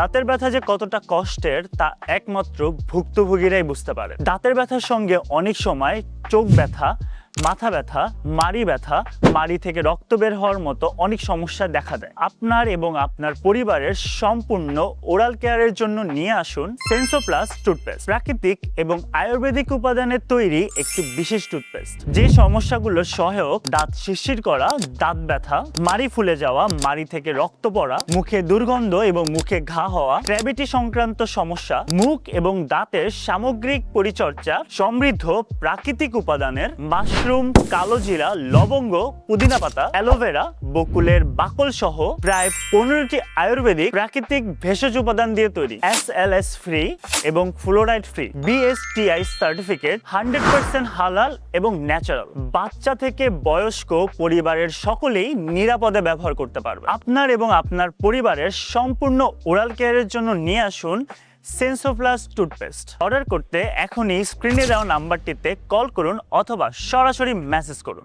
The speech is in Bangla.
দাঁতের ব্যথা যে কতটা কষ্টের তা একমাত্র ভুক্তভোগীরাই বুঝতে পারে। দাঁতের ব্যথার সঙ্গে অনেক সময় চোখ ব্যথা, মাথা ব্যথা, মাড়ি থেকে রক্ত বের হওয়ার মতো অনেক সমস্যা দেখা দেয়। আপনার এবং আপনার পরিবারের সম্পূর্ণ ওরাল কেয়ারের জন্য নিয়ে আসুন সেন্সোপ্লাস টুথপেস্ট। প্রাকৃতিক এবং আয়ুর্বেদিক উপাদানের তৈরি একটি বিশেষ টুথপেস্ট, যে সমস্যাগুলো সহায়ক দাঁত শিরশির করা, দাঁত ব্যথা, মাড়ি ফুলে যাওয়া, মাড়ি থেকে রক্ত পড়া, মুখে দুর্গন্ধ এবং মুখে ঘা হওয়া, ক্যাভিটি সংক্রান্ত সমস্যা, মুখ এবং দাঁতের সামগ্রিক পরিচর্যা সমৃদ্ধ প্রাকৃতিক উপাদানের মাশরুম, কালোজিরা, লবঙ্গ, পুদিনা পাতা, অ্যালোভেরা, বকুলের বাকল সহ প্রায় 15টি আয়ুর্বেদিক প্রাকৃতিক ভেষজ উপাদান দিয়ে তৈরি, SLS ফ্রি এবং ফ্লোরাইড ফ্রি, BSTI সার্টিফিকেট, 100% হালাল এবং ন্যাচারাল। বাচ্চা থেকে বয়স্ক পরিবারের সকলেই নিরাপদে ব্যবহার করতে পারবে। আপনার এবং আপনার পরিবারের সম্পূর্ণ ওরাল কেয়ারের জন্য নিয়ে আসুন সেন্সোপ্লাস টুথপেস্ট। অর্ডার করতে এখনই স্ক্রিনে দেওয়া নাম্বারটিতে কল করুন অথবা সরাসরি মেসেজ করুন।